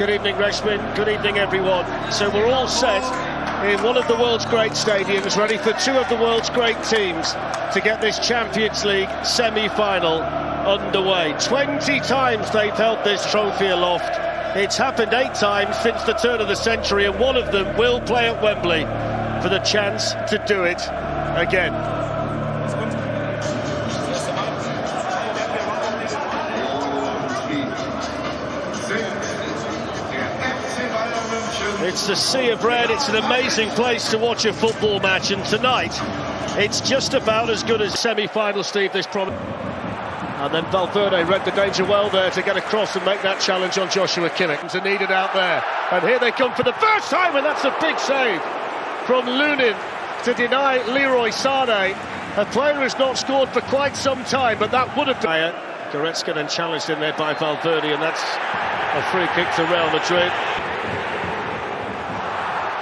Good evening, Reshmin. Good evening, everyone. So we're all set in one of the world's great stadiums, ready for two of the world's great teams to get this Champions League semi-final underway. 20 times they've held this trophy aloft. It's happened 8 times since the turn of the century, and one of them will play at Wembley for the chance to do it again. It's the sea of red. It's an amazing place to watch a football match, and tonight it's just about as good as semi-final, Steve, this promise. And then Valverde read the danger well there to get across and make that challenge on Joshua Kimmich. Are needed out there, and here they come for the first time, and that's a big save from Lunin to deny Leroy Sané, a player who's not scored for quite some time, but that would have been. Goretzka then challenged in there by Valverde, and that's a free kick to Real Madrid.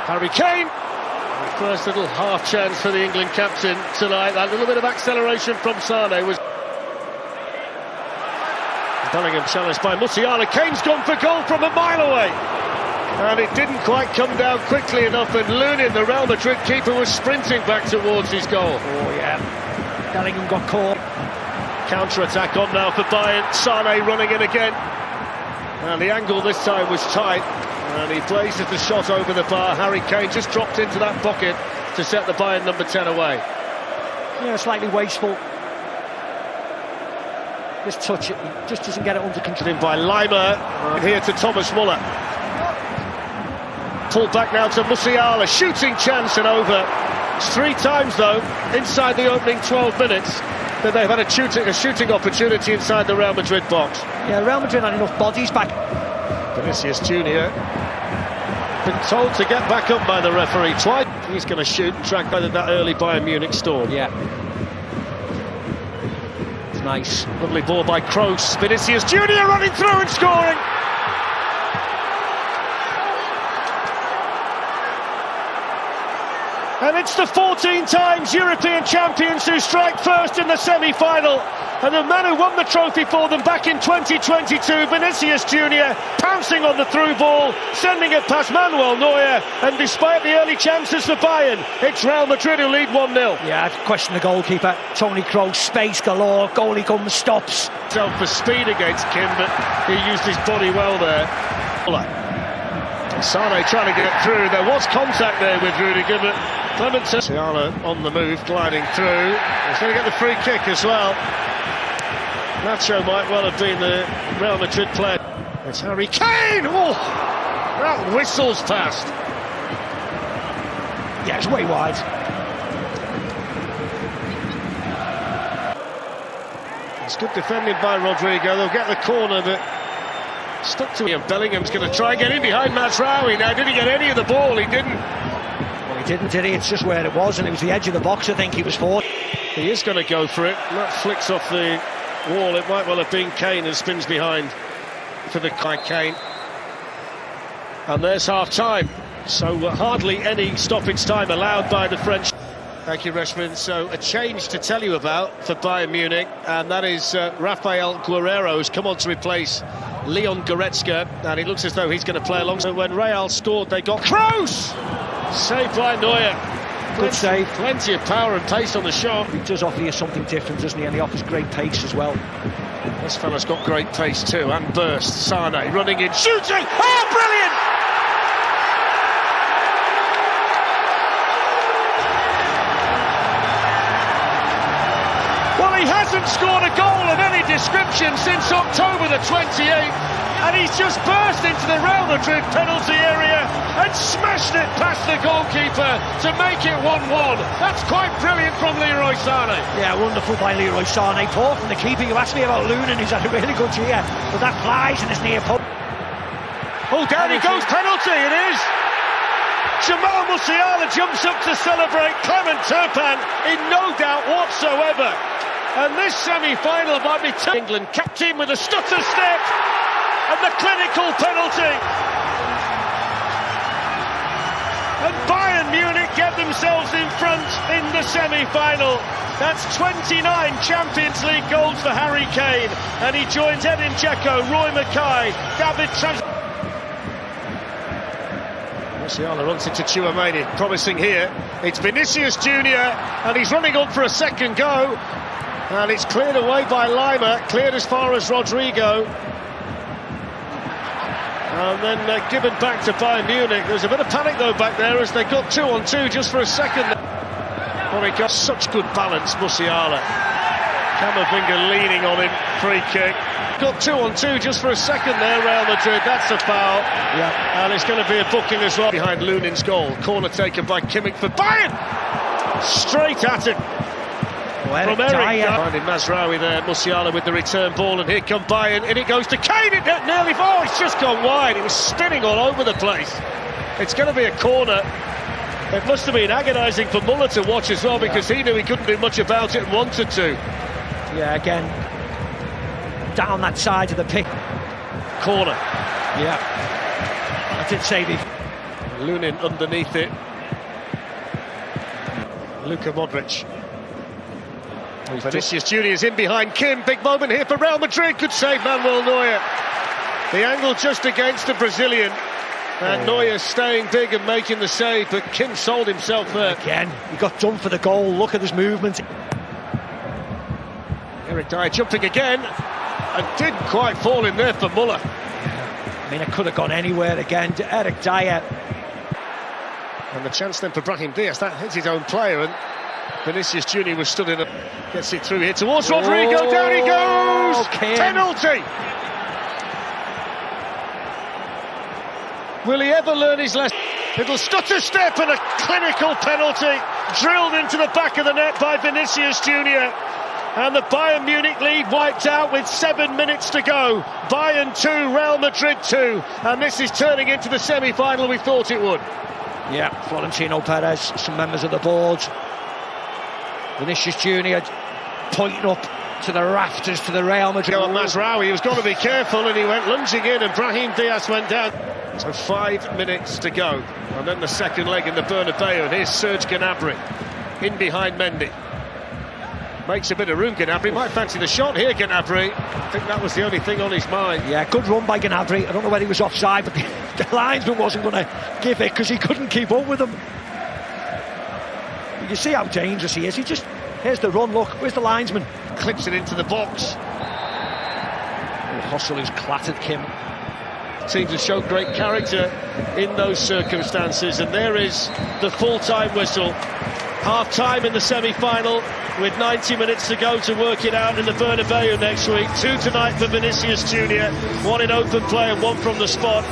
Harry Kane, the first little half chance for the England captain tonight. That little bit of acceleration from Sané was. Bellingham challenged by Musiala. Kane's gone for goal from a mile away, and it didn't quite come down quickly enough, and Lunin, the Real Madrid keeper, was sprinting back towards his goal. Oh yeah, Bellingham got caught. Counter-attack on now for Bayern. Sané running in again, and the angle this time was tight, and he blazes the shot over the bar. Harry Kane just dropped into that pocket to set the Bayern number 10 away. Yeah, slightly wasteful. Just touch it, he just doesn't get it under control. In by Lima, here to Thomas Muller. Pulled back now to Musiala, shooting chance and over. It's 3 times though, inside the opening 12 minutes, that they've had a shooting opportunity inside the Real Madrid box. Yeah, Real Madrid had enough bodies back. Vinicius Junior been told to get back up by the referee twice. He's going to shoot and track better that early Bayern Munich storm. Yeah. It's nice. Lovely ball by Kroos. Vinicius Junior running through and scoring. And it's the 14 times European champions who strike first in the semi-final. And the man who won the trophy for them back in 2022, Vinicius Junior, pouncing on the through ball, sending it past Manuel Neuer. And despite the early chances for Bayern, it's Real Madrid who lead 1-0. Yeah, I'd question the goalkeeper. Toni Kroos, space galore, goalie comes, stops. For speed against Kim, but he used his body well there. Sané trying to get through. There was contact there with Rudiger, but Clementon on the move, gliding through. He's going to get the free kick as well. Nacho might well have been the Real Madrid player. It's Harry Kane! Oh, that whistles past. Yeah, it's way wide. It's good defending by Rodrigo. They'll get the corner, but stuck to him. Bellingham's going to try and get in behind Mazraoui. Now, did he get any of the ball? He didn't. Well, he didn't, did he? It's just where it was, and it was the edge of the box, I think he was for. He is going to go for it. That flicks off the wall. It might well have been Kane and spins behind for the Kane. And there's half-time. So hardly any stoppage time allowed by the French. Thank you, Reshmin. So a change to tell you about for Bayern Munich, and that is Rafael Guerreiro has come on to replace Leon Goretzka, and it looks as though he's going to play along. So when Real scored, they got Kroos! Saved by Neuer. Good save. Plenty of power and pace on the shot. He does offer you something different, doesn't he? And he offers great pace as well. This fella's got great pace too, and burst. Sané running in, shooting! Oh, brilliant! Well, he hasn't scored a goal of any description since October the 28th, and he's just burst into the Real Madrid penalty area and smashed it past the goalkeeper to make it 1-1. That's quite brilliant from Leroy Sané. Yeah, wonderful by Leroy Sané. Poor from the keeper. You asked me about Lunin, who's had a really good year, but that flies in his near post. Oh, down he goes, penalty, it is! Jamal Musiala jumps up to celebrate. Clement Turpin in no doubt whatsoever. And this semi-final might be England captain with a stutter step and the clinical penalty. And Bayern Munich get themselves in front in the semi-final. That's 29 Champions League goals for Harry Kane, and he joins Edin Dzeko, Roy Mackay, David Trans. Musiala runs into Tchouaméni, promising here. It's Vinicius Junior, and he's running on for a second go. And it's cleared away by Lima, cleared as far as Rodrigo. And then given back to Bayern Munich. There's a bit of panic though back there as they got 2-on-2 just for a second. Oh, he got such good balance, Musiala. Camavinga leaning on him, free kick. Got 2-on-2 just for a second there, Real Madrid. That's a foul. Yeah. And it's going to be a booking as well. Behind Lunin's goal. Corner taken by Kimmich for Bayern. Straight at him. From Eric. Finding Mazraoui there, Musiala with the return ball, and here come Bayern, and it goes to Kane. It nearly, oh, it's just gone wide. It was spinning all over the place. It's going to be a corner. It must have been agonising for Muller to watch as well, because he knew he couldn't do much about it and wanted to. Yeah, again, down that side of the pitch. Corner. Yeah. I did say before. Lunin underneath it. Luka Modric. Vinicius Junior is in behind Kim. Big moment here for Real Madrid. Good save, Manuel Neuer. The angle just against the Brazilian. And Neuer staying big and making the save, but Kim sold himself there. Again, he got done for the goal. Look at his movement. Eric Dyer jumping again, and didn't quite fall in there for Muller. I mean, it could have gone anywhere again to Eric Dyer. And the chance then for Brahim Diaz. That hits his own player, and Vinicius Junior was stood in. Gets it through here towards Rodrigo. Down he goes. Penalty. Will he ever learn his lesson? Little stutter step and a clinical penalty drilled into the back of the net by Vinicius Junior. And the Bayern Munich lead wiped out with 7 minutes to go. Bayern 2, Real Madrid 2. And this is turning into the semi-final we thought it would. Yeah, Florentino Perez, some members of the board. Vinicius Junior pointing up to the rafters to the Real Madrid. Mazraoui, he was going to be careful, and he went lunging in, and Brahim Diaz went down. So 5 minutes to go. And then the second leg in the Bernabeu. And here's Serge Gnabry in behind Mendy. Makes a bit of room, Gnabry. Might fancy the shot here, Gnabry. I think that was the only thing on his mind. Yeah, good run by Gnabry. I don't know whether he was offside, but the linesman wasn't going to give it because he couldn't keep up with him. You see how dangerous he is. He just, here's the run, look, where's the linesman? Clips it into the box. Hustle who's clattered Kim. Teams have shown great character in those circumstances, and there is the full-time whistle. Half-time in the semi-final with 90 minutes to go to work it out in the Bernabeu next week. 2 tonight for Vinicius Junior, 1 in open play and 1 from the spot.